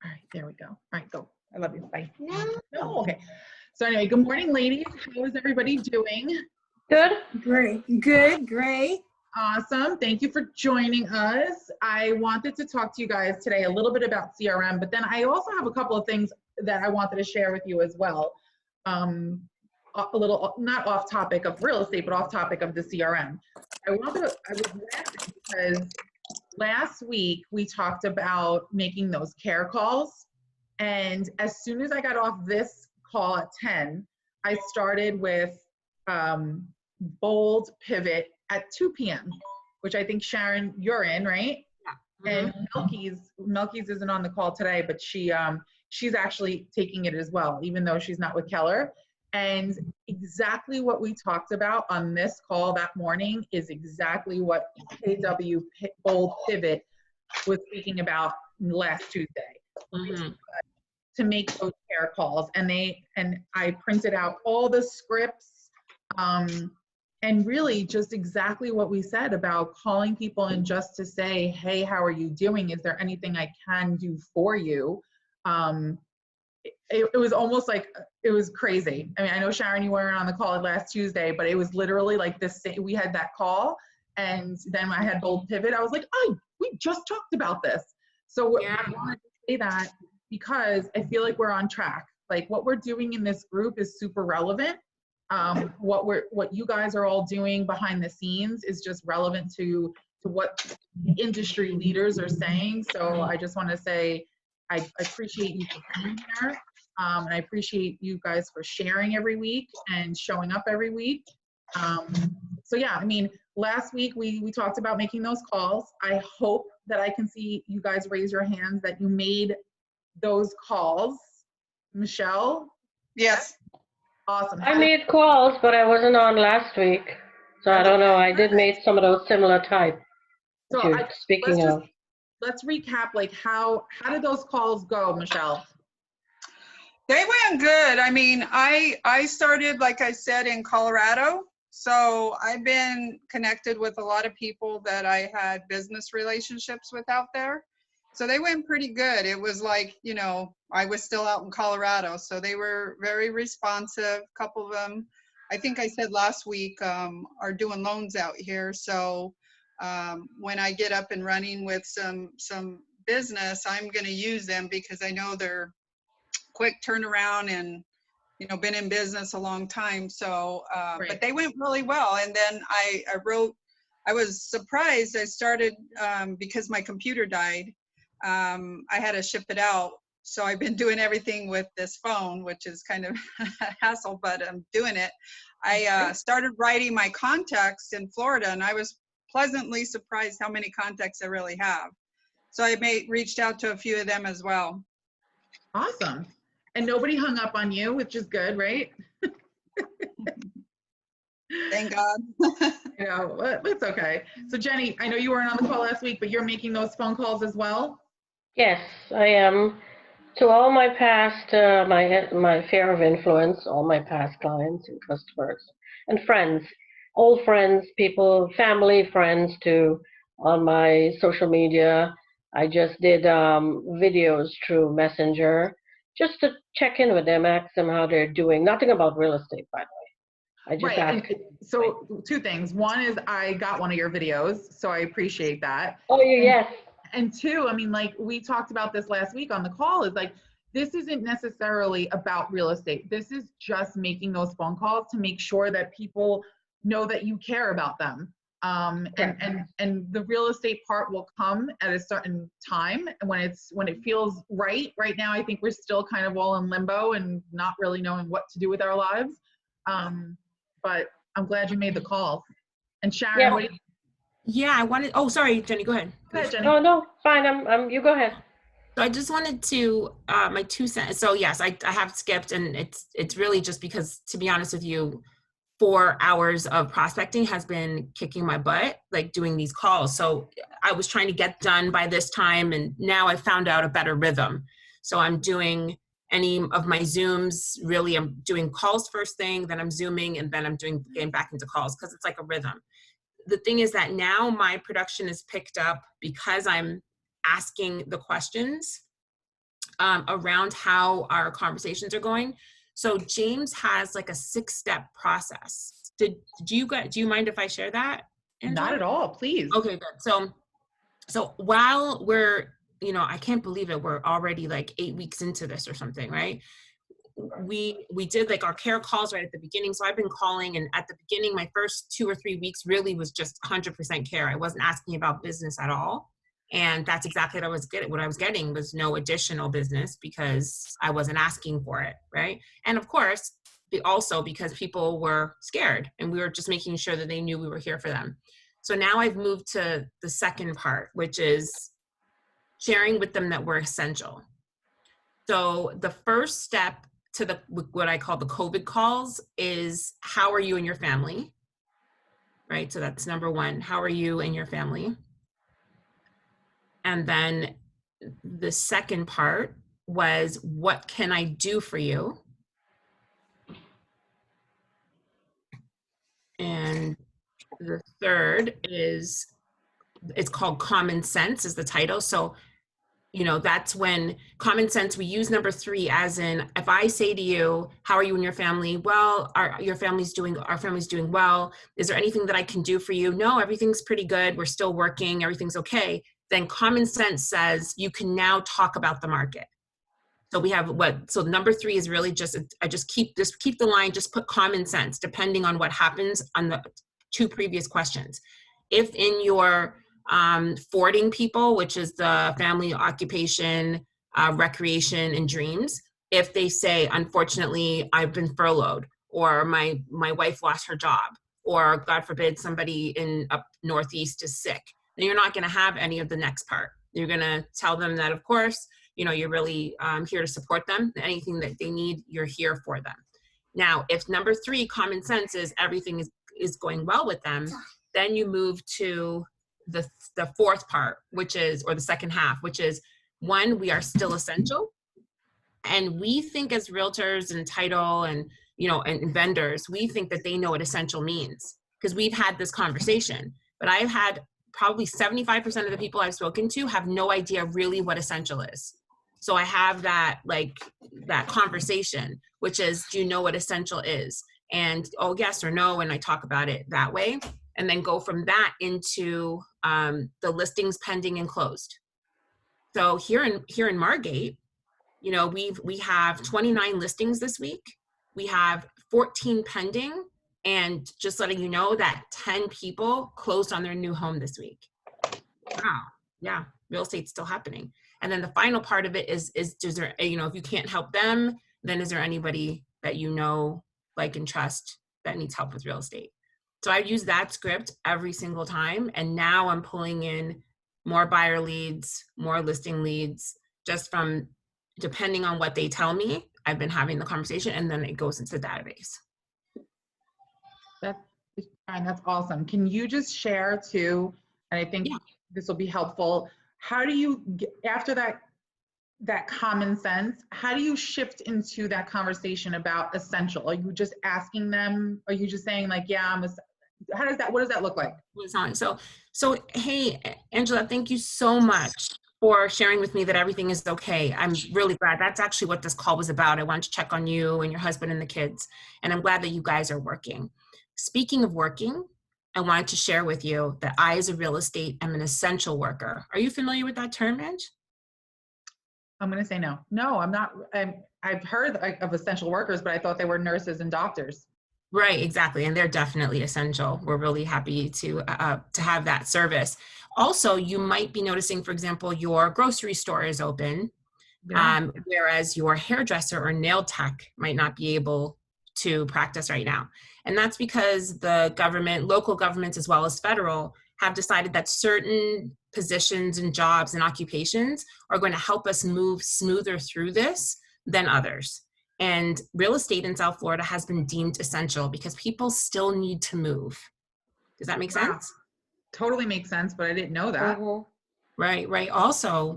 All right, there we go. All right, go. I love you. Bye. No, okay. So anyway, good morning, ladies. How is everybody doing? Good. Great. Good. Great. Awesome. Thank you for joining us. I wanted to talk to you guys today a little bit about CRM, but then I also have a couple of things that I wanted to share with you as well. A little, not off topic of real estate, but off topic of the CRM. I was laughing because last week we talked about making those care calls. And as soon as I got off this call at 10, I started with bold pivot at 2 p.m., which I think Sharon, you're in, right? Yeah. And Melky's isn't on the call today, but she's actually taking it as well, even though she's not with Keller. And exactly what we talked about on this call that morning is exactly what KW Bold Pivot was speaking about last Tuesday. To make those care calls, and I printed out all the scripts, and really just exactly what we said about calling people and just to say, hey, how are you doing? Is there anything I can do for you? It was almost like, it was crazy. I mean, I know Sharon, you weren't on the call last Tuesday, but it was literally like this. We had that call, and then I had Bold Pivot. I was like, oh, we just talked about this. So yeah. I wanted to say that because I feel like we're on track. Like what we're doing in this group is super relevant. What you guys are all doing behind the scenes is just relevant to what industry leaders are saying. So I just want to say I appreciate you for being here. And I appreciate you guys for sharing every week and showing up every week. So yeah, I mean, last week we talked about making those calls. I hope that I can see you guys raise your hands that you made those calls. Michelle? Yes. Awesome. I made calls, but I wasn't on last week. So I don't know. I did make some of those similar type. So let's recap, like how did those calls go, Michelle? They went good. I mean, I started, like I said, in Colorado. So I've been connected with a lot of people that I had business relationships with out there. So they went pretty good. It was like, you know, I was still out in Colorado. So they were very responsive. A couple of them, I think I said last week, are doing loans out here. So when I get up and running with some business, I'm going to use them because I know they're quick turnaround and, you know, been in business a long time. So, right. But they went really well. And then I was surprised. I started because my computer died. I had to ship it out. So I've been doing everything with this phone, which is kind of a hassle, but I'm doing it. I started writing my contacts in Florida, and I was pleasantly surprised how many contacts I really have. So I reached out to a few of them as well. Awesome. And nobody hung up on you, which is good, right? Thank God. You know, it's okay. So Jenny, I know you weren't on the call last week, but you're making those phone calls as well? Yes, I am. To all my past, my sphere of influence, all my past clients and customers and friends, old friends, people, family, friends too, on my social media. I just did videos through Messenger just to check in with them, ask them how they're doing. Nothing about real estate, by the way. I just asked. So two things. One is I got one of your videos, so I appreciate that. Oh, yes. And two, I mean, like we talked about this last week on the call, is like, this isn't necessarily about real estate. This is just making those phone calls to make sure that people know that you care about them. And the real estate part will come at a certain time when it feels right. Right now, I think we're still kind of all in limbo and not really knowing what to do with our lives. But I'm glad you made the call. And Sharon, yeah. I wanted, oh, sorry, Jenny, go ahead. Go ahead, Jenny. Oh, no, fine, you go ahead. So I just wanted to, my 2 cents. So yes, I have skipped, and it's really just because, to be honest with you, 4 hours of prospecting has been kicking my butt, like doing these calls. So I was trying to get done by this time, and now I found out a better rhythm. So I'm doing any of my Zooms, really I'm doing calls first thing, then I'm Zooming, and then I'm getting back into calls because it's like a rhythm. The thing is that now my production is picked up because I'm asking the questions. around how our conversations are going. So James has like a 6-step process. Do you mind if I share that, Angela? Not at all, please. Okay, good. So while we're, I can't believe it, we're already like 8 weeks into this or something, right? We did like our care calls right at the beginning. So I've been calling, and at the beginning, my first 2 or 3 weeks really was just 100% care. I wasn't asking about business at all. And that's exactly what I was getting was no additional business because I wasn't asking for it, right? And of course, also because people were scared and we were just making sure that they knew we were here for them. So now I've moved to the second part, which is sharing with them that we're essential. So the first step to what I call the COVID calls is, how are you and your family? Right? So that's number one. How are you and your family? And then the second part was, what can I do for you? And the third is, it's called common sense is the title. So, that's when common sense, we use number 3 as in, if I say to you, how are you and your family? Well, our family's doing well. Is there anything that I can do for you? No, everything's pretty good. We're still working. Everything's okay. Then common sense says you can now talk about the market. So we have so number 3 is really just, I just keep the line, just put common sense, depending on what happens on the 2 previous questions. If in your forwarding people, which is the family, occupation, recreation, and dreams, if they say, unfortunately, I've been furloughed, or my wife lost her job, or God forbid, somebody in up Northeast is sick, then you're not going to have any of the next part. You're going to tell them that, of course, you're really here to support them. Anything that they need, you're here for them. Now, if number 3, common sense, is everything is going well with them, then you move to the fourth part, which is, or the second half, which is, 1, we are still essential. And we think as realtors and title and, and vendors, we think that they know what essential means because we've had this conversation. But I've had probably 75% of the people I've spoken to have no idea really what essential is. So I have that conversation, which is, do you know what essential is? And, oh, yes or no, and I talk about it that way. And then go from that into the listings pending and closed. So here in Margate, we have 29 listings this week. We have 14 pending, and just letting you know that 10 people closed on their new home this week. Wow, yeah, real estate's still happening. And then the final part of it is there, if you can't help them, then is there anybody that like and trust that needs help with real estate? So I use that script every single time. And now I'm pulling in more buyer leads, more listing leads, just from, depending on what they tell me, I've been having the conversation, and then it goes into the database. That's awesome. Can you just share too, and I think this will be helpful, how do you, after that common sense, how do you shift into that conversation about essential? Are you just asking them? Are you just saying like, yeah, what does that look like? So hey, Angela, thank you so much for sharing with me that everything is okay. I'm really glad. That's actually what this call was about. I wanted to check on you and your husband and the kids, and I'm glad that you guys are working. Speaking of working, I wanted to share with you that I, as a real estate, am an essential worker. Are you familiar with that term, Ange? I'm going to say no. No, I'm not. I've heard of essential workers, but I thought they were nurses and doctors. Right, exactly. And they're definitely essential. We're really happy to have that service. Also, you might be noticing, for example, your grocery store is open, whereas your hairdresser or nail tech might not be able to practice right now. And that's because the government, local governments as well as federal, have decided that certain positions and jobs and occupations are going to help us move smoother through this than others. And real estate in South Florida has been deemed essential because people still need to move. Does that make sense? Totally makes sense, but I didn't know that. Mhm. Right. Also,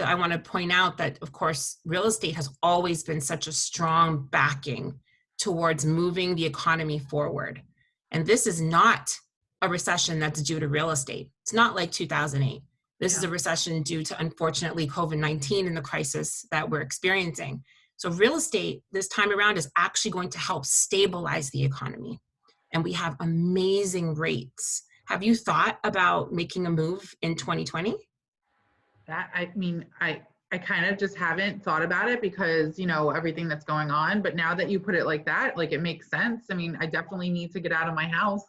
I want to point out that, of course, real estate has always been such a strong backing towards moving the economy forward. And this is not a recession that's due to real estate. It's not like 2008. This is a recession due to, unfortunately, COVID-19 and the crisis that we're experiencing. So real estate this time around is actually going to help stabilize the economy. And we have amazing rates. Have you thought about making a move in 2020? That, I mean, I kind of just haven't thought about it because, you know, everything that's going on. But now that you put it like that, like it makes sense. I mean, I definitely need to get out of my house.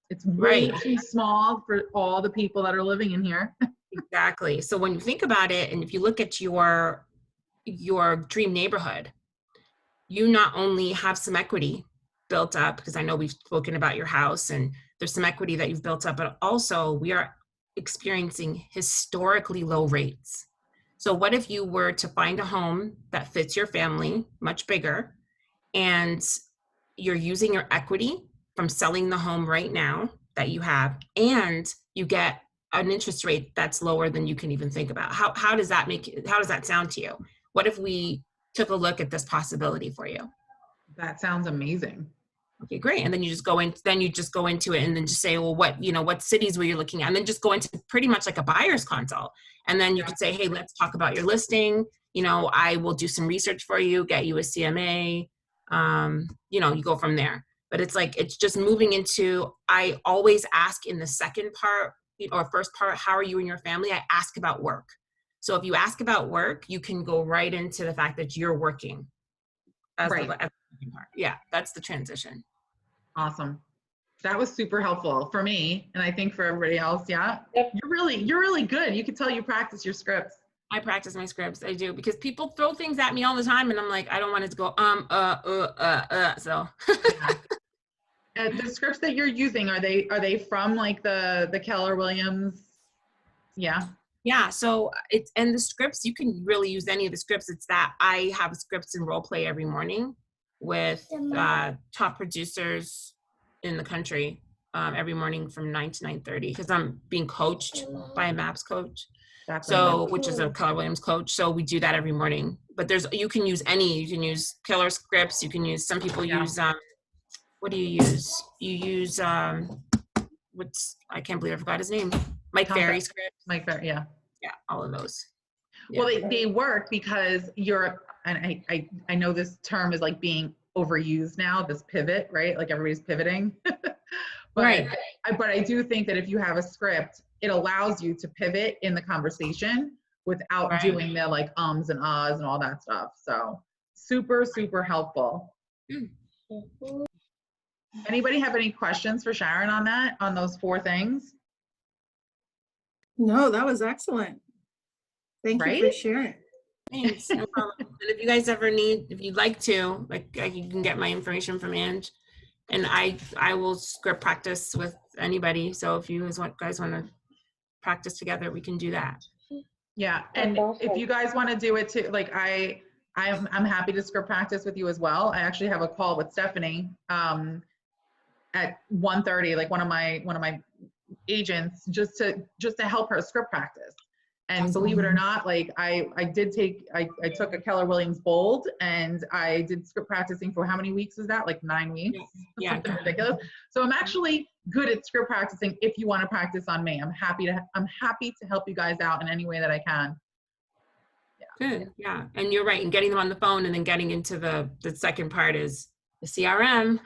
It's way Right. too small for all the people that are living in here. Exactly. So when you think about it, and if you look at your dream neighborhood, you not only have some equity built up, because I know we've spoken about your house and there's some equity that you've built up, but also we are experiencing historically low rates. So what if you were to find a home that fits your family, much bigger, and you're using your equity from selling the home right now that you have, and you get an interest rate that's lower than you can even think about? How does that sound to you? What if we took a look at this possibility for you? That sounds amazing. Okay, great. And then you just go into it and then just say, well, what cities were you looking at? And then just go into pretty much like a buyer's consult. And then you could say, hey, let's talk about your listing. You know, I will do some research for you, get you a CMA. You go from there. But it's just moving into, I always ask in the second part or first part, how are you and your family? I ask about work. So if you ask about work, you can go right into the fact that you're working. Right. The second part. Yeah, that's the transition. Awesome. That was super helpful for me, and I think for everybody else. Yeah. Yep. You're really good. You can tell you practice your scripts. I practice my scripts. I do, because people throw things at me all the time, and I'm like, I don't want it to go so. The scripts that you're using, are they from like the Keller Williams? Yeah. Yeah, so and the scripts, you can really use any of the scripts. It's that I have scripts and role play every morning with top producers in the country every morning from 9 to 9:30, because I'm being coached by a MAPS coach. Which is a Keller Williams coach. So we do that every morning. But you can use Keller scripts. You can use, some people use, what do you use? You use, I can't believe I forgot his name. Mike Ferry script. Mike Ferry, yeah. Yeah, all of those. Yeah. Well, they work because and I know this term is like being overused now, this pivot, right? Like everybody's pivoting. But I do think that if you have a script, it allows you to pivot in the conversation without doing the like ums and ahs and all that stuff. So super, super helpful. Anybody have any questions for Sharon on those 4 things? No, that was excellent. Thank you for sharing. Thanks. No problem. And if you guys ever if you'd like to, you can get my information from Ange, and I will script practice with anybody. So if you guys want to practice together, we can do that. Yeah, and if you guys want to do it too, like I'm happy to script practice with you as well. I actually have a call with Stephanie at 1:30, like one of my agents, just to help her script practice. And awesome. Believe it or not, like I took a Keller Williams Bold, and I did script practicing for how many weeks was that? Like 9 weeks? Yeah. Something ridiculous. So I'm actually good at script practicing if you want to practice on me. I'm happy to help you guys out in any way that I can. Yeah. Good. Yeah. And you're right. And getting them on the phone and then getting into the second part is the CRM.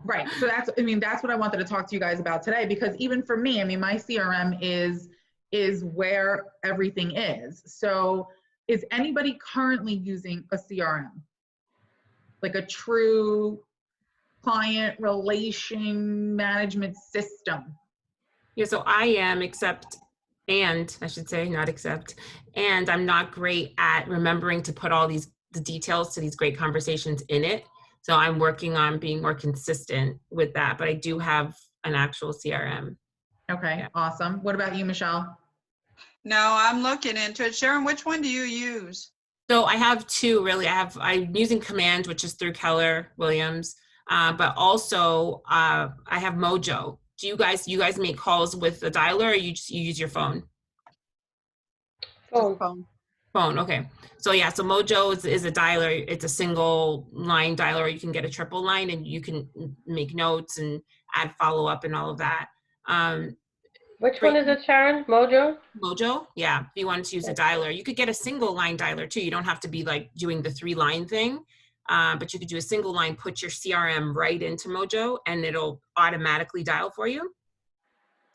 Right. So that's what I wanted to talk to you guys about today, because even for me, my CRM is where everything is. So is anybody currently using a CRM? Like a true client relation management system? Yeah, so I am, and I'm not great at remembering to put all the details to these great conversations in it. So I'm working on being more consistent with that, but I do have an actual CRM. Okay, yeah. Awesome. What about you, Michelle? No, I'm looking into it. Sharon, which one do you use? So I have 2 really. I'm using Command, which is through Keller Williams, but also I have Mojo. Do you guys make calls with a dialer, or you use your phone? Phone. Okay. So yeah, so Mojo is a dialer. It's a single line dialer, or you can get a triple line, and you can make notes and add follow up and all of that. Which Right. one is it, Sharon? Mojo? Mojo, yeah. If you wanted to use a dialer, you could get a single line dialer too. You don't have to be like doing the 3-line thing, but you could do a single line, put your CRM right into Mojo, and it'll automatically dial for you.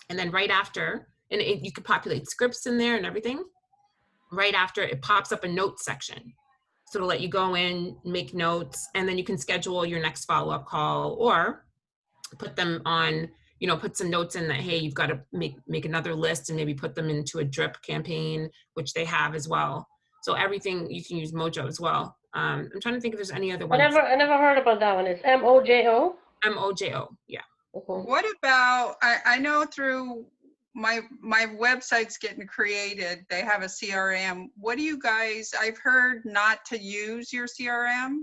And then right after, and you could populate scripts in there and everything. Right after, it pops up a notes section. So it'll let you go in, make notes, and then you can schedule your next follow-up call, or put them on, put some notes in that, hey, you've got to make another list, and maybe put them into a drip campaign, which they have as well. So everything, you can use Mojo as well. I'm trying to think if there's any other ones. I never heard about that one. It's Mojo? Mojo, yeah. What about, I know through my website's getting created, they have a CRM. What do you guys, I've heard not to use your CRM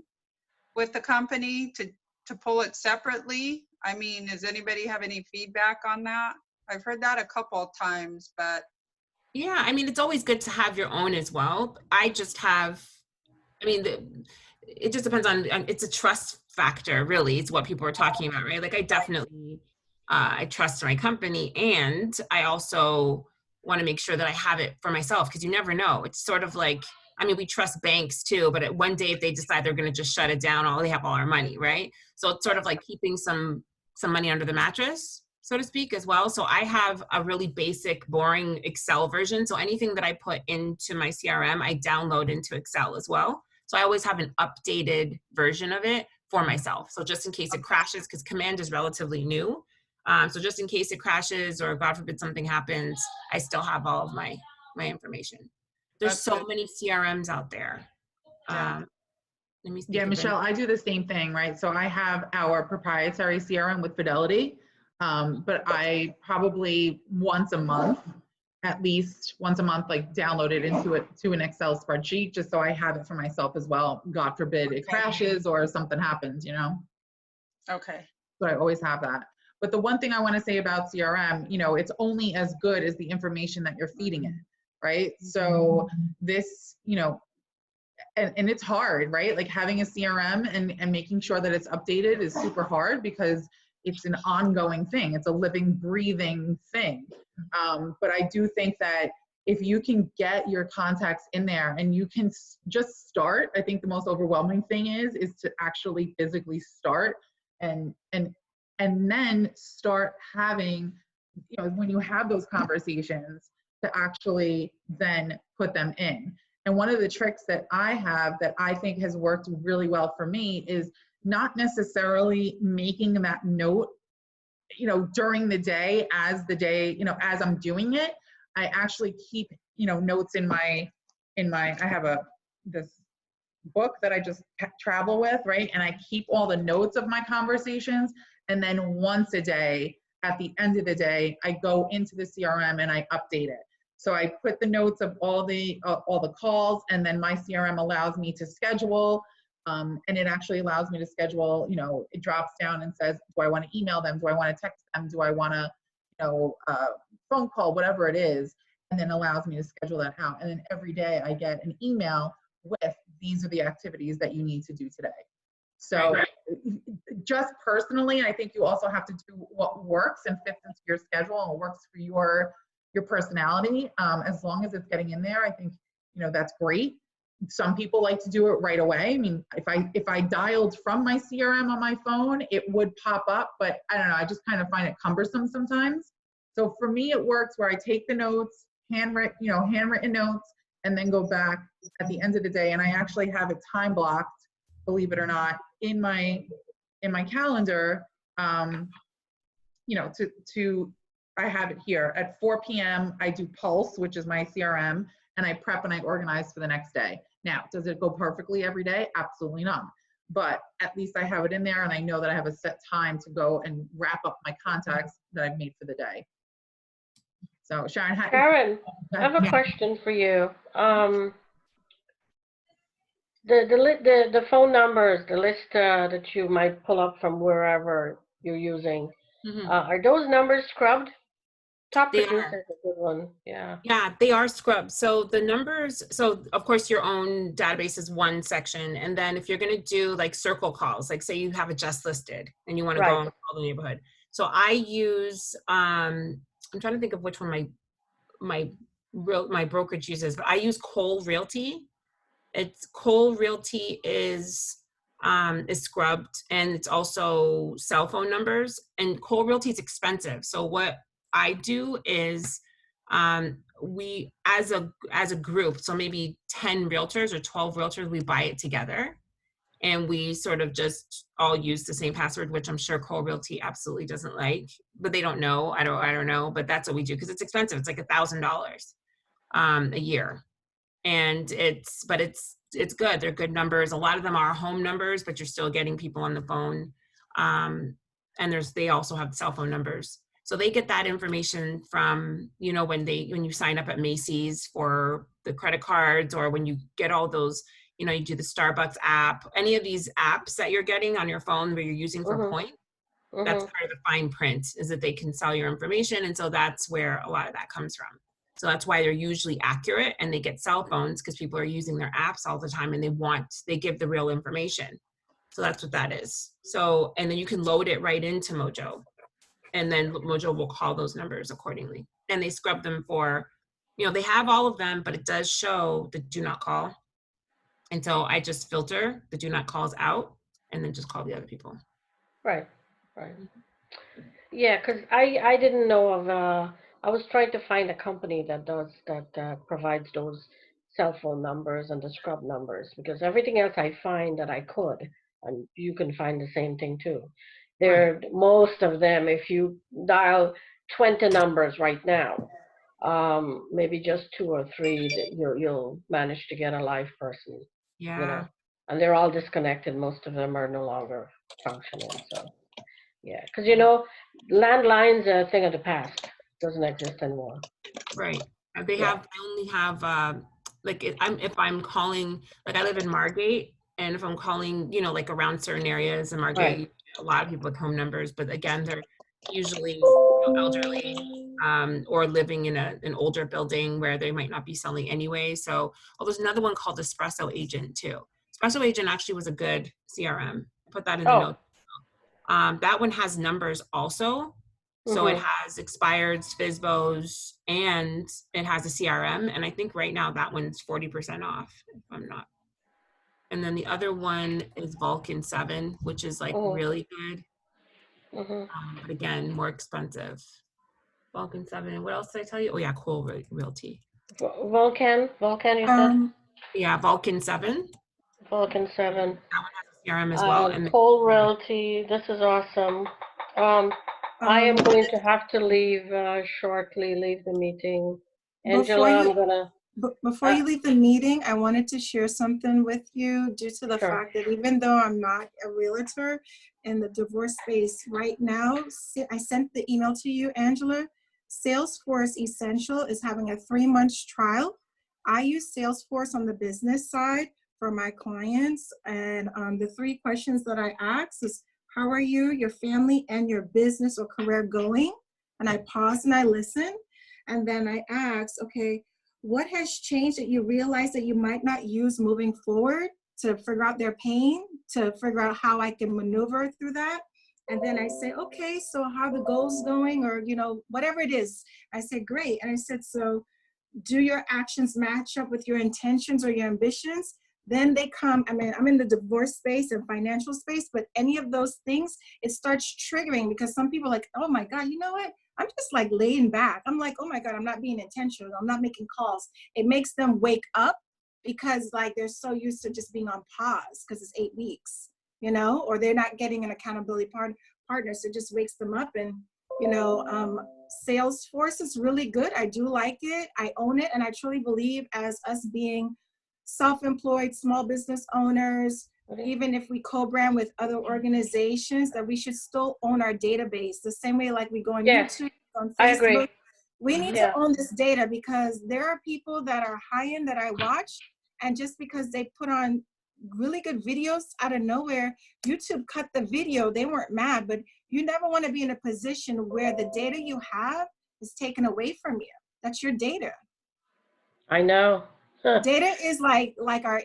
with the company, to pull it separately. I mean, does anybody have any feedback on that? I've heard that a couple of times, but. Yeah, I mean, it's always good to have your own as well. I just have, I mean, it just depends on, it's a trust factor, really. It's what people are talking about, right? Like, I definitely, I trust my company, and I also want to make sure that I have it for myself, because you never know. It's sort of like, I mean, we trust banks too, but one day if they decide they're going to just shut it down, they have all our money, right? So it's sort of like keeping some money under the mattress, so to speak, as well. So I have a really basic, boring Excel version. So anything that I put into my CRM, I download into Excel as well. So I always have an updated version of it for myself. So just in case it crashes, because Command is relatively new. So just in case it crashes, or God forbid something happens, I still have all of my information. There's so many CRMs out there. Yeah. Let me Yeah, Michelle, I do the same thing, right? So I have our proprietary CRM with Fidelity, but I probably at least once a month, like download it to an Excel spreadsheet, just so I have it for myself as well. God forbid it crashes or something happens, Okay. So I always have that. But the one thing I want to say about CRM, it's only as good as the information that you're feeding it, right? So this, and it's hard, right? Like having a CRM and making sure that it's updated is super hard, because it's an ongoing thing. It's a living, breathing thing. But I do think that if you can get your contacts in there and you can just start, I think the most overwhelming thing is to actually physically start and then start having, when you have those conversations, to actually then put them in. And one of the tricks that I have that I think has worked really well for me is not necessarily making that note, during the day, as I'm doing it. I actually keep, notes in my, I have this book that I just travel with, right? And I keep all the notes of my conversations. And then once a day, at the end of the day, I go into the CRM and I update it. So I put the notes of all the calls, and then my CRM allows me to schedule, and it actually allows me to schedule, it drops down and says, do I want to email them? Do I want to text them? Do I want to, phone call, whatever it is, and then allows me to schedule that out. And then every day I get an email with, these are the activities that you need to do today. So just personally, I think you also have to do what works and fits into your schedule and works for your personality. As long as it's getting in there, I think, that's great. Some people like to do it right away. I mean, if I dialed from my CRM on my phone, it would pop up, but I don't know, I just kind of find it cumbersome sometimes. So for me, it works where I take the notes, handwritten notes, and then go back at the end of the day. And I actually have it time blocked, believe it or not, in my calendar, I have it here at 4 p.m. I do Pulse, which is my CRM, and I prep and I organize for the next day. Now, does it go perfectly every day? Absolutely not. But at least I have it in there, and I know that I have a set time to go and wrap up my contacts that I've made for the day. So Sharon, Sharon, I have a question for you. The phone numbers, the list that you might pull up from wherever you're using, are those numbers scrubbed? Top producer is a good one. Yeah. Yeah, they are scrubbed. So the numbers, so of course your own database is one section. And then if you're going to do like circle calls, like say you have it just listed and you want to go and call the neighborhood. So I use I'm trying to think of which one my brokerage uses, but I use Cole Realty. Cole Realty is scrubbed, and it's also cell phone numbers, and Cole Realty is expensive. So what I do is we as a group, so maybe 10 realtors or 12 realtors, we buy it together, and we sort of just all use the same password, which I'm sure Cole Realty absolutely doesn't like, but they don't know. I don't know, but that's what we do because it's expensive. It's like $1,000 a year, and it's good. They're good numbers. A lot of them are home numbers, but you're still getting people on the phone. And they also have cell phone numbers. So they get that information from, when you sign up at Macy's for the credit cards, or when you get all those, you do the Starbucks app, any of these apps that you're getting on your phone where you're using for points. That's part of the fine print, is that they can sell your information. And so that's where a lot of that comes from. So that's why they're usually accurate, and they get cell phones because people are using their apps all the time, and they give the real information. So that's what that is. So, and then you can load it right into Mojo, and then Mojo will call those numbers accordingly. And they scrub them for, they have all of them, but it does show the do not call. And so I just filter the do not calls out and then just call the other people. Right. Yeah, because I didn't know of, I was trying to find a company that provides those cell phone numbers and the scrub numbers, because everything else I find that I could, and you can find the same thing too. Most of them, if you dial 20 numbers right now, maybe just 2 or 3 that you'll manage to get a live person. Yeah. And they're all disconnected. Most of them are no longer functioning. So. Yeah, because landlines are a thing of the past. Doesn't exist anymore. Right. I only have if I'm calling, like I live in Margate, and if I'm calling, like around certain areas in Margate, a lot of people with home numbers, but again, they're usually elderly, or living in an older building where they might not be selling anyway. So, there's another one called Espresso Agent too. Espresso Agent actually was a good CRM. Put that in the notes. That one has numbers also. So it has expireds, FSBOs, and it has a CRM. And I think right now that one's 40% off, if I'm not. And then the other one is Vulcan 7, which is like really good. But again, more expensive. Vulcan 7. What else did I tell you? Oh yeah, Cole Realty. Vulcan, you said? Yeah, Vulcan 7. Vulcan 7. That one has a CRM as well. And Cole Realty, this is awesome. I am going to have to leave shortly, leave the meeting. Angela, Before you leave the meeting, I wanted to share something with you due to the fact that even though I'm not a realtor in the divorce space right now, I sent the email to you, Angela. Salesforce Essential is having a 3-month trial. I use Salesforce on the business side for my clients, and the 3 questions that I ask is, how are you, your family, and your business or career going? And I pause and I listen, and then I ask, okay, what has changed that you realize that you might not use moving forward, to figure out their pain, to figure out how I can maneuver through that? And then I say, okay, so how the goals going, or, whatever it is. I said, great. And I said, so do your actions match up with your intentions or your ambitions? Then they come, I'm in the divorce space and financial space, but any of those things, it starts triggering, because some people are like, oh my God, you know what? I'm just like laying back. I'm like, oh my God, I'm not being intentional. I'm not making calls. It makes them wake up, because like they're so used to just being on pause because it's 8 weeks, or they're not getting an accountability partner. So it just wakes them up. And, Salesforce is really good. I do like it. I own it. And I truly believe, as us being self-employed small business owners, even if we co-brand with other organizations, that we should still own our database the same way like we go on YouTube, on Facebook. I agree. We need to own this data, because there are people that are high-end that I watch, and just because they put on really good videos out of nowhere, YouTube cut the video. They weren't mad, but you never want to be in a position where the data you have is taken away from you. That's your data. I know. Data is like our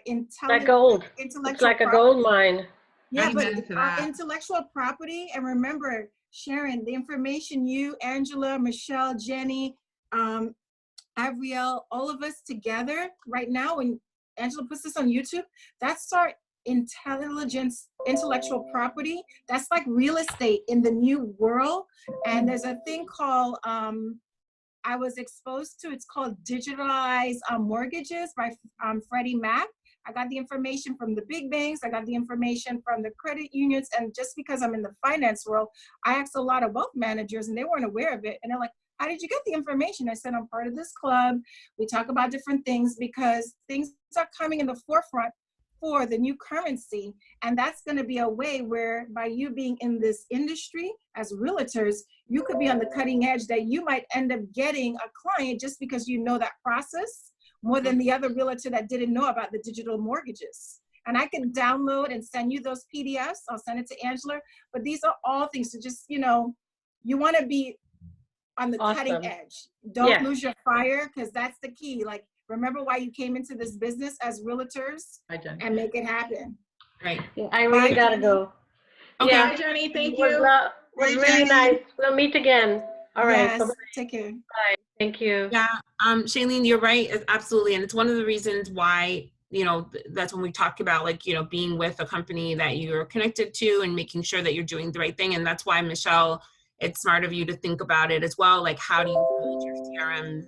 like gold. It's like a gold mine. Yeah, but our intellectual property, and remember, Sharon, the information you, Angela, Michelle, Jenny, Avriel, all of us together right now, when Angela puts this on YouTube, that's our intellectual property. That's like real estate in the new world. And there's a thing called, I was exposed to, it's called digitalized mortgages by Freddie Mac. I got the information from the big banks. I got the information from the credit unions. And just because I'm in the finance world, I asked a lot of wealth managers and they weren't aware of it. And they're like, how did you get the information? I said, I'm part of this club. We talk about different things because things are coming in the forefront for the new currency. And that's going to be a way where by you being in this industry as realtors, you could be on the cutting edge that you might end up getting a client just because you know that process more than the other realtor that didn't know about the digital mortgages. And I can download and send you those PDFs. I'll send it to Angela. But these are all things to just, you want to be on the cutting edge. Don't lose your fire, because that's the key. Like, remember why you came into this business as realtors and make it happen. Right. I really gotta go. Okay. Yeah. Bye, Jenny. Thank It you. was really nice. We'll meet again. All right. Yes, take care. Bye. Thank you. Yeah, Shailene, you're right, absolutely. And it's one of the reasons why, that's when we talk about, like, being with a company that you're connected to and making sure that you're doing the right thing. And that's why, Michelle, it's smart of you to think about it as well. Like, how do you hold your CRM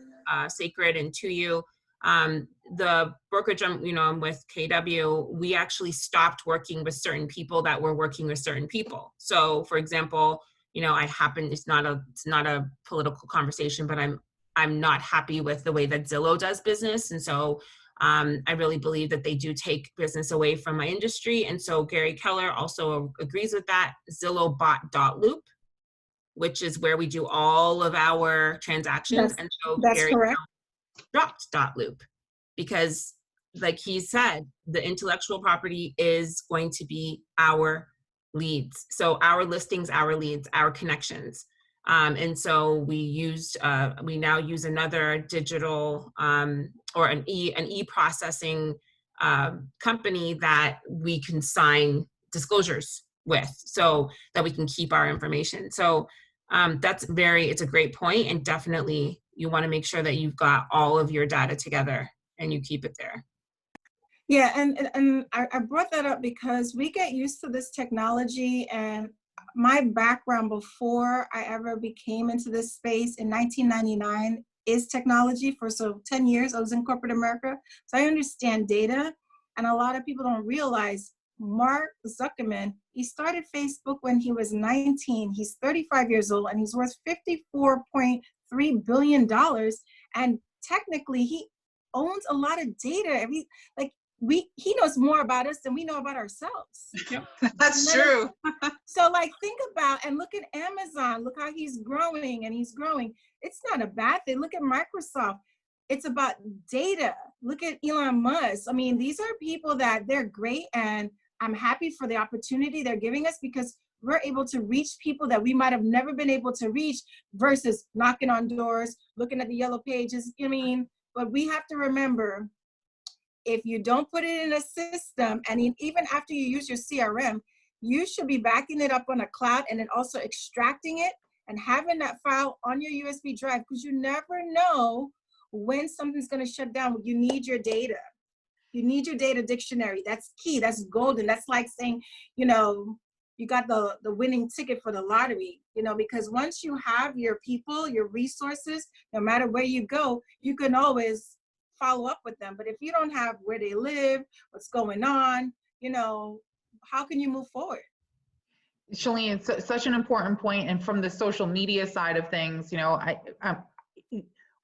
sacred and to you? The brokerage I'm with, KW, we actually stopped working with certain people that were working with certain people. So, for example, it's not a political conversation, but I'm not happy with the way that Zillow does business. And so I really believe that they do take business away from my industry. And so Gary Keller also agrees with that. Zillow bought .loop, which is where we do all of our transactions. And so Gary correct. dropped .loop because, like he said, the intellectual property is going to be our leads. So our listings, our leads, our connections. And so we now use another digital or an e-processing company that we can sign disclosures with so that we can keep our information. So it's a great point, and definitely you want to make sure that you've got all of your data together and you keep it there. Yeah, and I brought that up because we get used to this technology, and my background before I ever became into this space in 1999 is technology. For 10 years I was in corporate America, so I understand data. And a lot of people don't realize Mark Zuckerman, he started Facebook when he was 19. He's 35 years old and he's worth $54.3 billion. And technically he owns a lot of data. He knows more about us than we know about ourselves. That's true. So think about and look at Amazon. Look how he's growing and he's growing. It's not a bad thing. Look at Microsoft. It's about data. Look at Elon Musk. I mean, these are people that they're great, and I'm happy for the opportunity they're giving us because we're able to reach people that we might have never been able to reach versus knocking on doors, looking at the yellow pages. But we have to remember, if you don't put it in a system, and even after you use your CRM, you should be backing it up on a cloud and then also extracting it and having that file on your USB drive, because you never know when something's going to shut down. You need your data. You need your data dictionary. That's key. That's golden. That's like saying, you got the winning ticket for the lottery, because once you have your people, your resources, no matter where you go, you can always follow up with them. But if you don't have where they live, what's going on, how can you move forward? Shailene, it's such an important point. And from the social media side of things,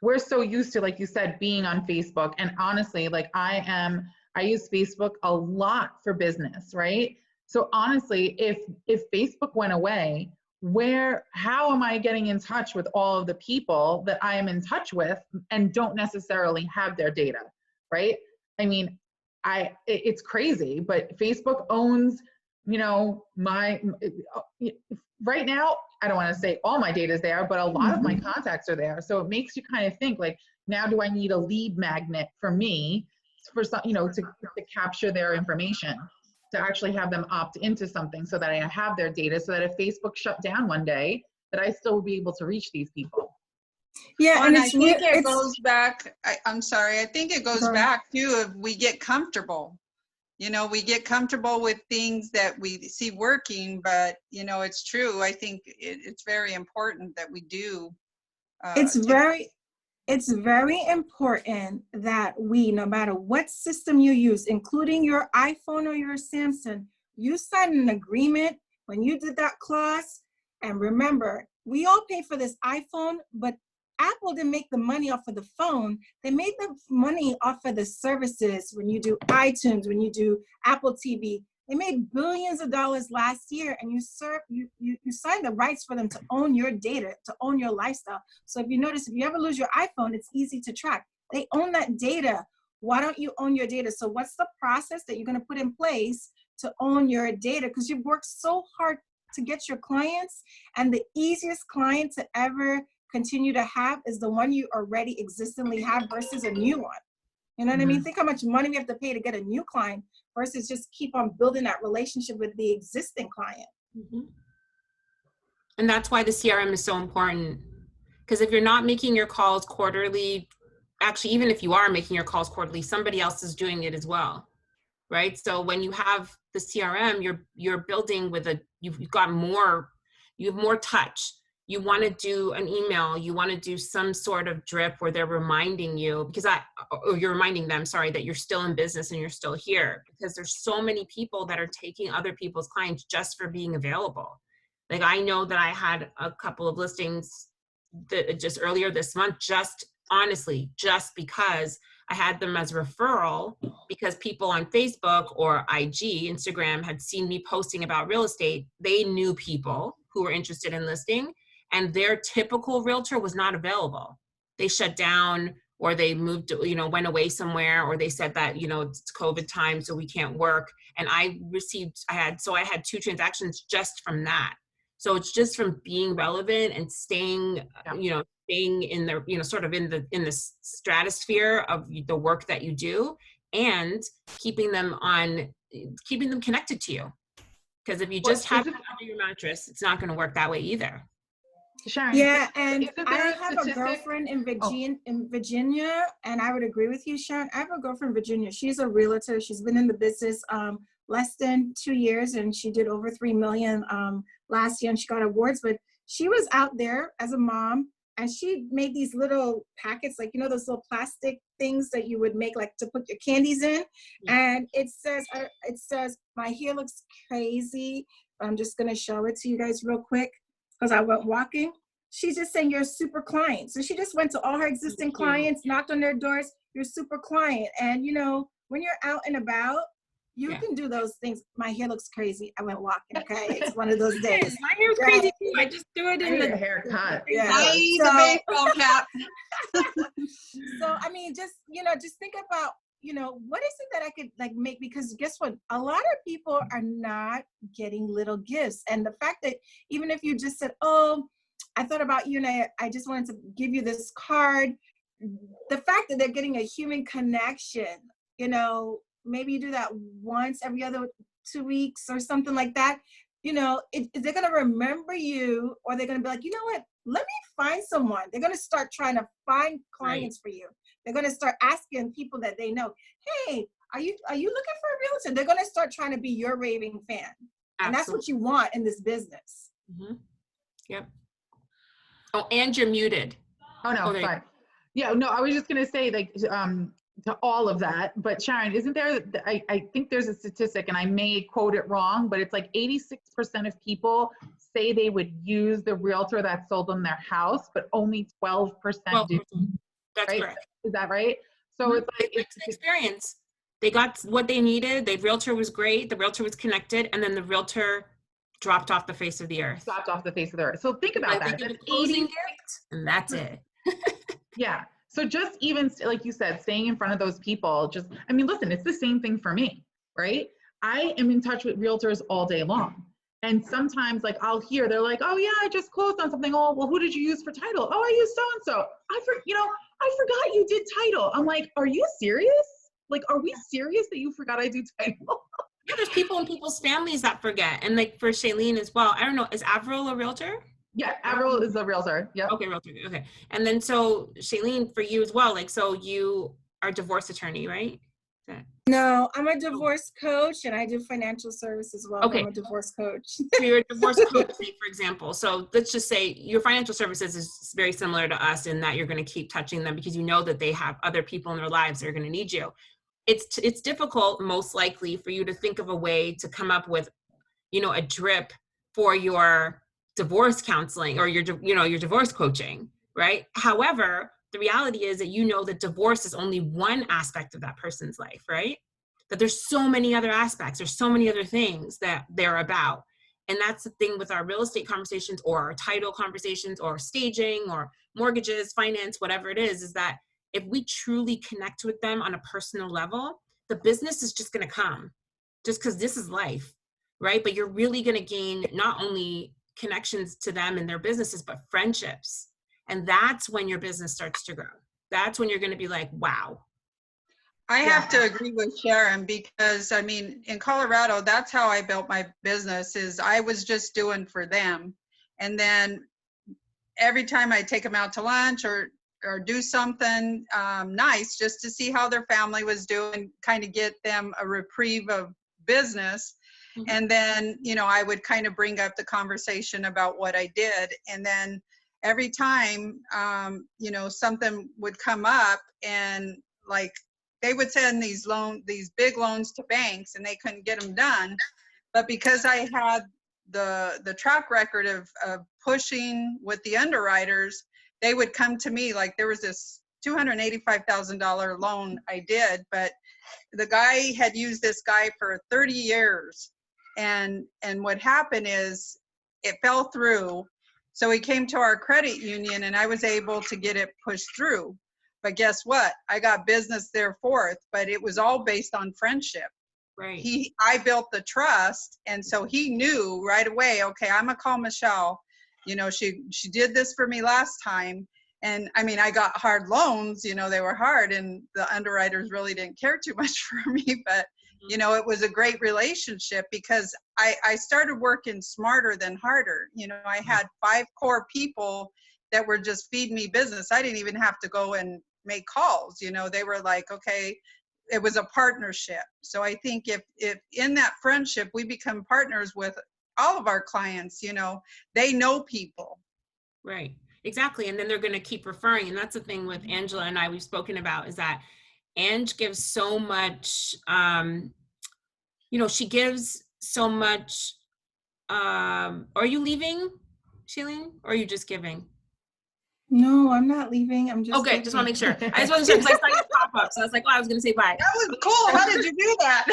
we're so used to, like you said, being on Facebook. And honestly, I use Facebook a lot for business, right? So honestly, if Facebook went away, how am I getting in touch with all of the people that I am in touch with and don't necessarily have their data, right? I mean, it's crazy, but Facebook owns, right now, I don't want to say all my data is there, but a lot of my contacts are there. So it makes you kind of think, now do I need a lead magnet for me for some, to capture their information? to actually have them opt into something so that I have their data, so that if Facebook shut down one day, that I still will be able to reach these people. Yeah, Well, and I it's think weird. it goes back, I'm sorry, I think it goes back to if we get comfortable. You know, we get comfortable with things that we see working, but, you know, it's true. I think it's very important that we do. It's very important that we, no matter what system you use, including your iPhone or your Samsung, you sign an agreement when you did that clause. And remember, we all pay for this iPhone, but Apple didn't make the money off of the phone. They made the money off of the services. When you do iTunes, when you do Apple TV, they made billions of dollars last year, and you signed the rights for them to own your data, to own your lifestyle. So if you notice, if you ever lose your iPhone, it's easy to track. They own that data. Why don't you own your data? So what's the process that you're going to put in place to own your data? Because you've worked so hard to get your clients, and the easiest client to ever continue to have is the one you already existently have versus a new one. You know what I mean? Think how much money we have to pay to get a new client versus just keep on building that relationship with the existing client. And that's why the CRM is so important. Because if you're not making your calls quarterly, actually, even if you are making your calls quarterly, somebody else is doing it as well, right? So when you have the CRM, you're building with you have more touch. You want to do an email, you want to do some sort of drip where they're reminding you, or you're reminding them, sorry, that you're still in business and you're still here, because there's so many people that are taking other people's clients just for being available. Like, I know that I had a couple of listings that just earlier this month, just because I had them as referral, because people on Facebook or Instagram had seen me posting about real estate. They knew people who were interested in listing, and their typical realtor was not available. They shut down, or they moved, went away somewhere, or they said that, it's COVID time, so we can't work. And I had 2 transactions just from that. So it's just from being relevant and staying, staying in the, sort of in the stratosphere of the work that you do, and keeping them connected to you. Because if you just have it under your mattress, it's not going to work that way either. Sharon, yeah, and I have a girlfriend in Virginia, and I would agree with you, Sharon. I have a girlfriend in Virginia. She's a realtor. She's been in the business less than 2 years, and she did over 3 million last year, and she got awards. But she was out there as a mom, and she made these little packets, like, those little plastic things that you would make, like, to put your candies in. And it says, my hair looks crazy. I'm just gonna show it to you guys real quick, because I went walking. She's just saying you're a super client. So she just went to all her existing clients, knocked on their doors, you're a super client. And when you're out and about, you can do those things. My hair looks crazy. I went walking, okay? It's one of those days. My hair's crazy too. I just do it in the haircut. Yeah. I need the baseball cap. So, I mean, just think about, what is it that I could make? Because guess what? A lot of people are not getting little gifts. And the fact that even if you just said, oh, I thought about you and I just wanted to give you this card. The fact that they're getting a human connection, maybe you do that once every other 2 weeks or something like that. They're going to remember you, or they're going to be like, you know what? Let me find someone. They're going to start trying to find clients for you. They're going to start asking people that they know, hey, are you looking for a realtor? They're going to start trying to be your raving fan. Absolutely. And that's what you want in this business. Mm-hmm. Yep. Oh, and you're muted. Oh, no, sorry. Yeah, no, I was just going to say, to all of that, but Sharon, isn't there, I think there's a statistic, and I may quote it wrong, but it's like 86% of people say they would use the realtor that sold them their house, but only 12% do. That's right? correct. Is that right? So it's like, it's an experience. They got what they needed. The realtor was great. The realtor was connected, and then the realtor dropped off the face of the earth. So think about that. That's 80, and that's it. Yeah. So just even, like you said, staying in front of those people, listen, it's the same thing for me, right? I am in touch with realtors all day long. And sometimes I'll hear, they're like, oh yeah, I just closed on something. Oh, well, who did you use for title? Oh, I used so-and-so. I forgot you did title. I'm like, are you serious? Are we serious that you forgot I do title? Yeah, there's people in people's families that forget. And like for Shailene as well, I don't know, is Avril a realtor? Yeah, Avril is a realtor. Yep. Okay, realtor. Okay. And then so Shailene, for you as well, like, so you are a divorce attorney, right? No, I'm a divorce coach and I do financial service as well. Okay. I'm a divorce coach. So you're a divorce coach, say, for example. So let's just say your financial services is very similar to us in that you're going to keep touching them because you know that they have other people in their lives that are going to need you. It's difficult, most likely, for you to think of a way to come up with, you know, a drip for your divorce counseling or your divorce coaching, right? However, the reality is that you know that divorce is only one aspect of that person's life, right? That there's so many other aspects, there's so many other things that they're about. And that's the thing with our real estate conversations or our title conversations or staging or mortgages, finance, whatever it is that if we truly connect with them on a personal level, the business is just going to come just because this is life, right? But you're really going to gain not only connections to them and their businesses, but friendships. And that's when your business starts to grow. That's when you're going to be like, wow. I have to agree with Sharon because, I mean, in Colorado, that's how I built my business is I was just doing for them. And then every time I take them out to lunch or do something nice just to see how their family was doing, kind of get them a reprieve of business. Mm-hmm. And then, you know, I would kind of bring up the conversation about what I did. And then every time, you know, something would come up and like, they would send these big loans to banks and they couldn't get them done. But because I had the track record of pushing with the underwriters, they would come to me. Like there was this $285,000 loan I did, but the guy had used this guy for 30 years. And what happened is it fell through. So he came to our credit union and I was able to get it pushed through. But guess what? I got business there for it, but it was all based on friendship. Right. I built the trust. And so he knew right away, okay, I'm gonna call Michelle. You know, she did this for me last time. And I mean, I got hard loans, you know, they were hard and the underwriters really didn't care too much for me, but you know, it was a great relationship because I started working smarter than harder. You know, I had 5 core people that were just feeding me business. I didn't even have to go and make calls. You know, they were like, okay, it was a partnership. So I think if in that friendship, we become partners with all of our clients, you know, they know people. Right, exactly. And then they're going to keep referring. And that's the thing with Angela and I, we've spoken about is that Ange gives so much, you know, she gives so much. Are you leaving, Shailene, or are you just giving? No, I'm not leaving. I'm just okay, just want to make sure. I just want to make sure because I saw your pop-up. So I was like, oh, I was going to say bye. That was cool. How did you do that?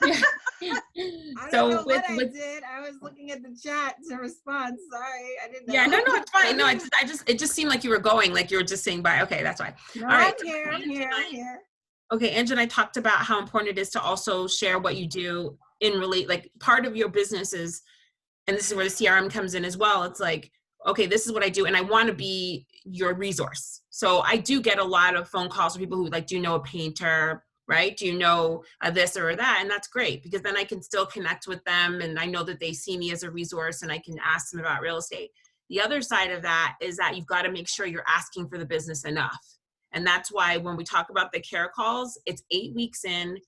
I don't know what I did. I was looking at the chat to respond. Sorry, I didn't know. Yeah, no, it's fine. No, it just seemed like you were going, like you were just saying bye. Okay, that's fine. No, all right. I'm here. Okay, Angie and I talked about how important it is to also share what you do like part of your business is, and this is where the CRM comes in as well. It's like, okay, this is what I do, and I want to be your resource. So I do get a lot of phone calls from people who like, do you know a painter, right? Do you know this or that? And that's great because then I can still connect with them and I know that they see me as a resource and I can ask them about real estate. The other side of that is that you've got to make sure you're asking for the business enough. And that's why when we talk about the care calls, it's 8 weeks in,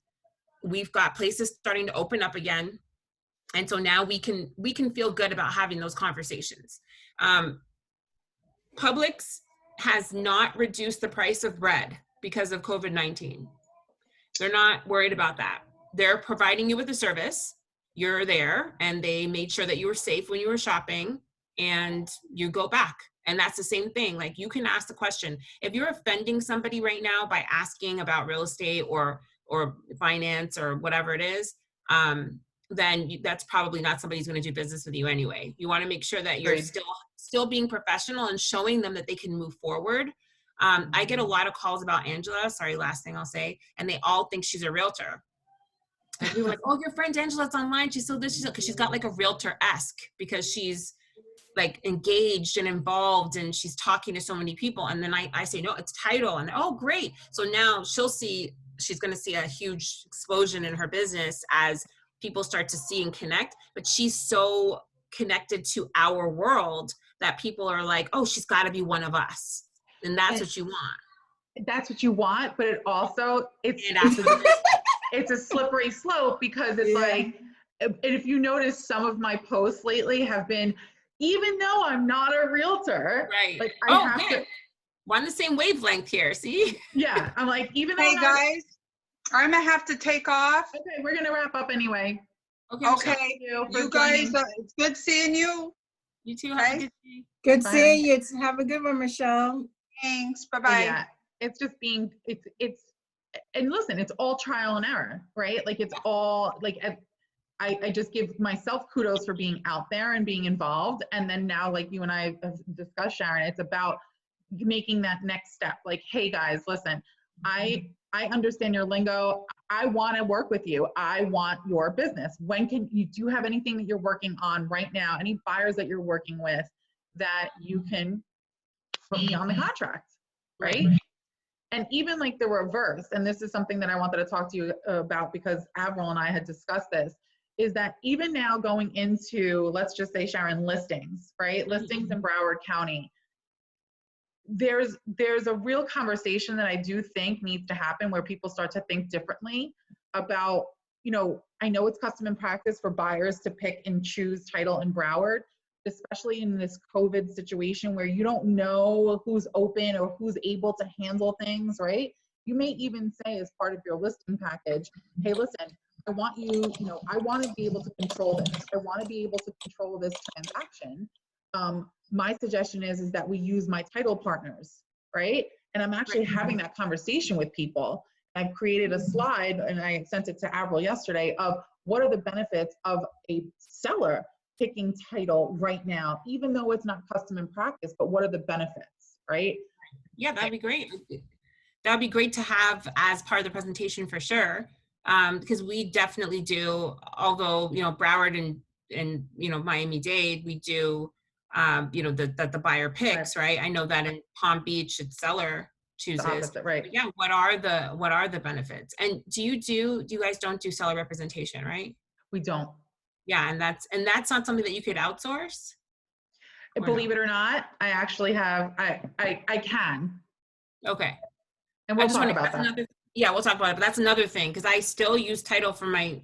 we've got places starting to open up again. And so now we can feel good about having those conversations. Publix has not reduced the price of bread because of COVID-19. They're not worried about that. They're providing you with a service. You're there and they made sure that you were safe when you were shopping and you go back. And that's the same thing. Like you can ask the question. If you're offending somebody right now by asking about real estate or finance or whatever it is, then that's probably not somebody who's going to do business with you anyway. You want to make sure that you're still being professional and showing them that they can move forward. I get a lot of calls about Angela. Sorry, last thing I'll say. And they all think she's a realtor. And people are like, oh, your friend Angela's online. She's so this, because she's got like a realtor-esque because she's like engaged and involved and she's talking to so many people. And then I say, no, it's title. And oh, great. So now she's going to see a huge explosion in her business as people start to see and connect. But she's so connected to our world that people are like, oh, she's got to be one of us. And that's what you want. That's what you want, but it also, it's a slippery slope, because it's like, and if you notice, some of my posts lately have been, even though I'm not a realtor, right? Like I have to. We're on the same wavelength here. See? Yeah, I'm like, even though. Hey guys, I'm gonna have to take off. Okay, we're gonna wrap up anyway. Okay, you guys, it's good seeing you. You too. Have a good day. Good seeing you. Have a good one, Michelle. Thanks. Bye-bye. Yeah, it's just being, it's, and listen, it's all trial and error, right? Like it's all like, I just give myself kudos for being out there and being involved. And then now, like you and I have discussed, Sharon, it's about making that next step. Like, hey guys, listen, I understand your lingo. I want to work with you. I want your business. When can you, do you have anything that you're working on right now? Any buyers that you're working with that you can put me on the contract, right? And even like the reverse, and this is something that I wanted to talk to you about, because Avril and I had discussed this, is that even now going into, let's just say, Sharon, listings, right? Listings in Broward County. There's a real conversation that I do think needs to happen, where people start to think differently about, you know, I know it's custom and practice for buyers to pick and choose title in Broward, especially in this COVID situation where you don't know who's open or who's able to handle things, right? You may even say as part of your listing package, hey, listen, I want you, you know, I want to be able to control this. I want to be able to control this transaction. My suggestion is that we use my title partners, right? And I'm actually having that conversation with people. I've created a slide, and I sent it to Avril yesterday, of what are the benefits of a seller picking title right now, even though it's not custom and practice, but what are the benefits, right? Yeah, that'd be great. That'd be great to have as part of the presentation for sure. Because we definitely do, although, you know, Broward and you know, Miami-Dade, we do, you know, the buyer picks, right? I know that in Palm Beach, it's seller chooses. Opposite, right? But yeah, what are the benefits? And do you guys don't do seller representation, right? We don't. Yeah, and that's not something that you could outsource? Believe it or not, I actually have, I can. Okay. And we'll talk about that. Yeah, we'll talk about it, but that's another thing, because I still use title for my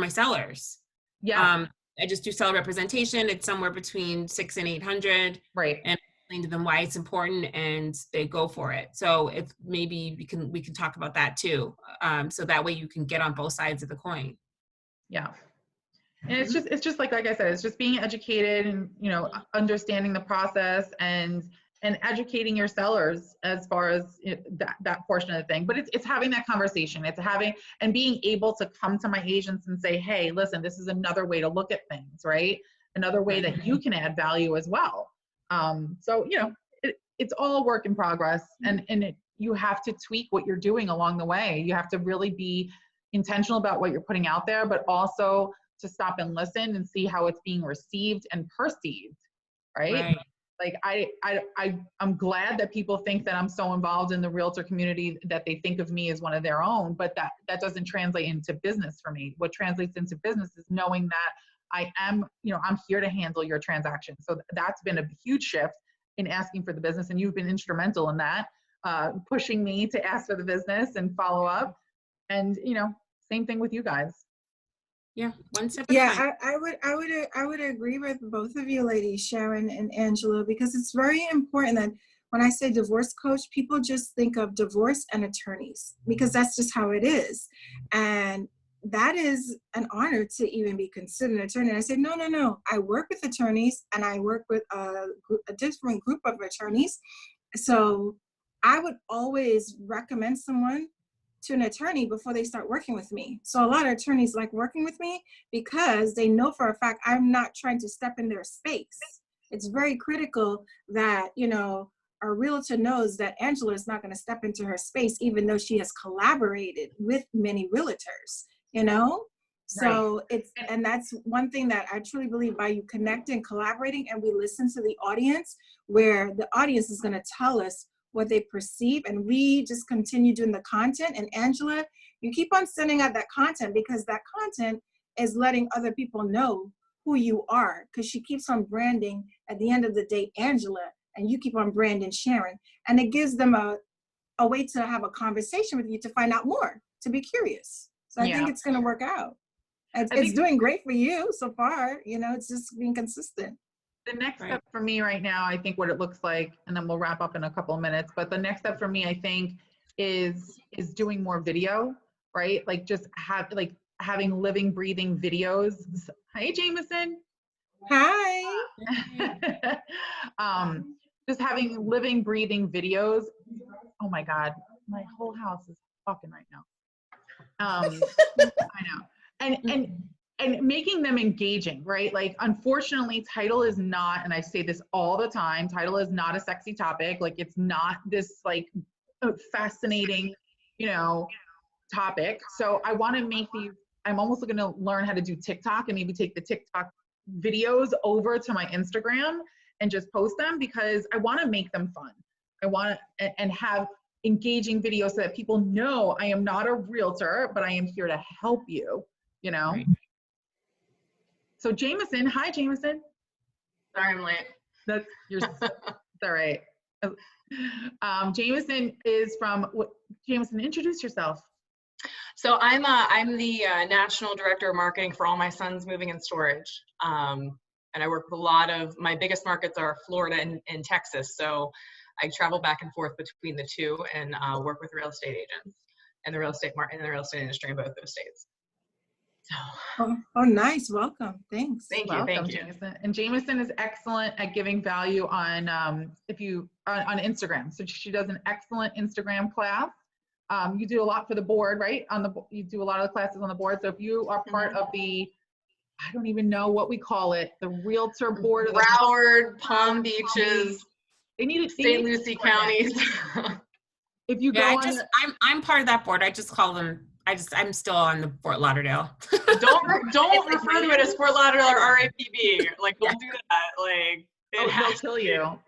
sellers. Yeah. I just do seller representation. It's somewhere between $600 and $800. Right. And I explain to them why it's important, and they go for it. So if maybe we can talk about that too. So that way you can get on both sides of the coin. Yeah. And it's just like I said, it's just being educated and, you know, understanding the process and educating your sellers as far as that portion of the thing. But it's having that conversation. It's having and being able to come to my agents and say, hey, listen, this is another way to look at things, right? Another way that you can add value as well. So, you know, it's all work in progress, and you have to tweak what you're doing along the way. You have to really be intentional about what you're putting out there, but also to stop and listen and see how it's being received and perceived, right? Like I'm glad that people think that I'm so involved in the realtor community that they think of me as one of their own, but that doesn't translate into business for me. What translates into business is knowing that I am, you know, I'm here to handle your transaction. So that's been a huge shift in asking for the business, and you've been instrumental in that, pushing me to ask for the business and follow up. And, you know, same thing with you guys. Yeah, one step. Yeah, I would agree with both of you ladies, Sharon and Angela, because it's very important that when I say divorce coach, people just think of divorce and attorneys, because that's just how it is. And that is an honor to even be considered an attorney. And I said, no, I work with attorneys, and I work with a different group of attorneys. So I would always recommend someone to an attorney before they start working with me. So a lot of attorneys like working with me because they know for a fact I'm not trying to step in their space. It's very critical that, you know, a realtor knows that Angela is not going to step into her space, even though she has collaborated with many realtors, you know? So and that's one thing that I truly believe, by you connecting, collaborating, and we listen to the audience, where the audience is going to tell us what they perceive, and we just continue doing the content. And Angela, you keep on sending out that content, because that content is letting other people know who you are, because she keeps on branding at the end of the day Angela, and you keep on branding Sharon, and it gives them a way to have a conversation with you to find out more, to be curious. So I think it's going to work out. It's doing great for you so far. You know, it's just being consistent. The next step for me right now, I think what it looks like, and then we'll wrap up in a couple of minutes, but the next step for me, I think, is doing more video, right? Like just having living, breathing videos. Hi, Jameson. Hi. Just having living, breathing videos. Oh my God, my whole house is fucking right now. I know. And making them engaging, right? Like, unfortunately, title is not, and I say this all the time, title is not a sexy topic. Like, it's not this like fascinating, you know, topic. So I want to make these, I'm almost going to learn how to do TikTok and maybe take the TikTok videos over to my Instagram and just post them, because I want to make them fun. I want to, and have engaging videos so that people know I am not a realtor, but I am here to help you, you know? Right. So Jameson, hi Jameson. Sorry I'm late. That's all right. Jameson is from, Jameson, introduce yourself. So I'm the National Director of Marketing for All My Sons Moving and Storage. And I work with a lot of, my biggest markets are Florida and Texas. So I travel back and forth between the two and work with real estate agents and the real estate industry in both those states. So. Oh, nice. Welcome. Thanks. Thank you. Jameson. And Jameson is excellent at giving value on on Instagram. So she does an excellent Instagram class. You do a lot for the board, right? You do a lot of the classes on the board. So if you are part of the, I don't even know what we call it, the realtor board of the Broward, Palm Beaches, St. Lucie counties. If you go I'm part of that board. I just call them. I'm still on the Fort Lauderdale. don't refer to it as Fort Lauderdale or RAPB. Like, don't do that. Like, they'll kill you.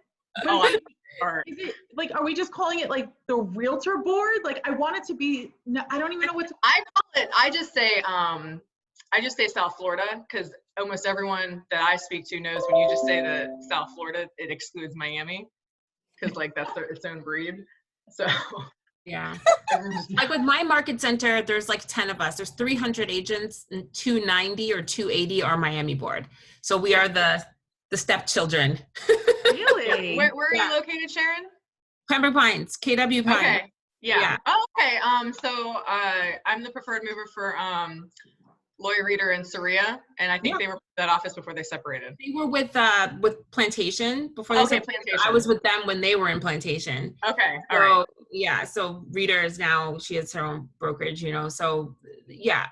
Is it, like, are we just calling it like the realtor board? Like, I want it to be. No, I don't even know what to. I call it. I just say South Florida, because almost everyone that I speak to knows when you just say the South Florida, it excludes Miami, because like that's its own breed. So. Yeah. Like with my market center, there's like 10 of us. There's 300 agents, and 290 or 280 are Miami board. So we are the stepchildren. Really? Where are you located, Sharon? Pembroke Pines, KW Pines. Okay. Yeah. Oh, okay. So I'm the preferred mover for Lawyer Reader and Saria, and I think they were with that office before they separated. They were with Plantation before they separated. Plantation. I was with them when they were in Plantation. Okay. All right. Yeah. So Reader is now, she has her own brokerage, you know. So yeah,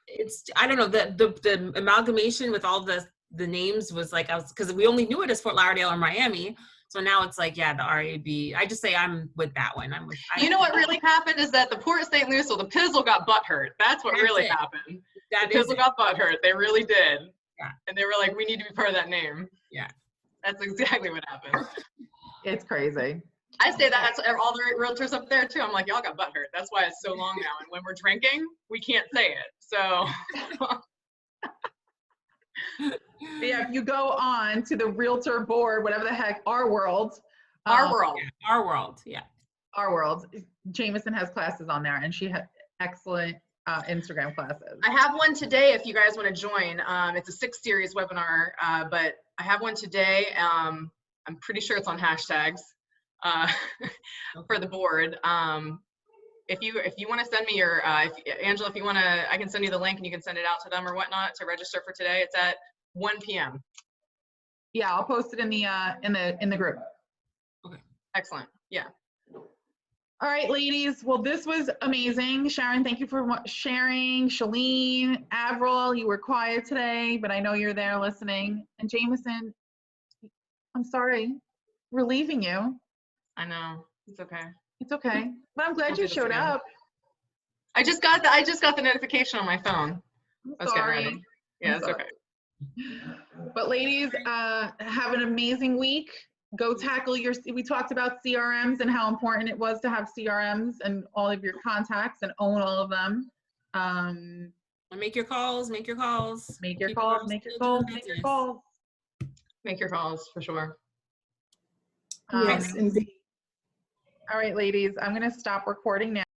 it's, I don't know, the amalgamation with all the names was like, because we only knew it as Fort Lauderdale or Miami. So now it's like, yeah, the RAB. I just say I'm with that one. You know what really happened is that the Port of St. Lucie, the Pizzle got butthurt. That's what really happened. The Pizzle got butthurt. They really did. Yeah. And they were like, we need to be part of that name. Yeah. That's exactly what happened. It's crazy. I say that's all the realtors up there too. I'm like, y'all got butthurt. That's why it's so long now. And when we're drinking, we can't say it. So. Yeah, if you go on to the realtor board, whatever the heck, Our World. Yeah. Our World. Jameson has classes on there, and she has excellent Instagram classes. I have one today if you guys want to join. It's a 6 series webinar, but I have one today. I'm pretty sure it's on hashtags for the board. If you want to send me your, Angela, if you want to, I can send you the link and you can send it out to them or whatnot to register for today. It's at 1 p.m. Yeah, I'll post it in the group. Okay. Excellent. Yeah. All right, ladies. Well, this was amazing. Sharon, thank you for sharing. Shalene, Avril, you were quiet today, but I know you're there listening. And Jameson, I'm sorry, we're leaving you. I know. It's okay. It's okay. But I'm glad you showed up. I just got the notification on my phone. I'm sorry. Yeah, it's okay. But ladies, have an amazing week. Go tackle we talked about CRMs and how important it was to have CRMs and all of your contacts and own all of them. And make your calls, make your calls. Make your People calls, are make your still doing calls, make your business. calls. Make your calls for sure. Yes, indeed. All right, ladies, I'm going to stop recording now.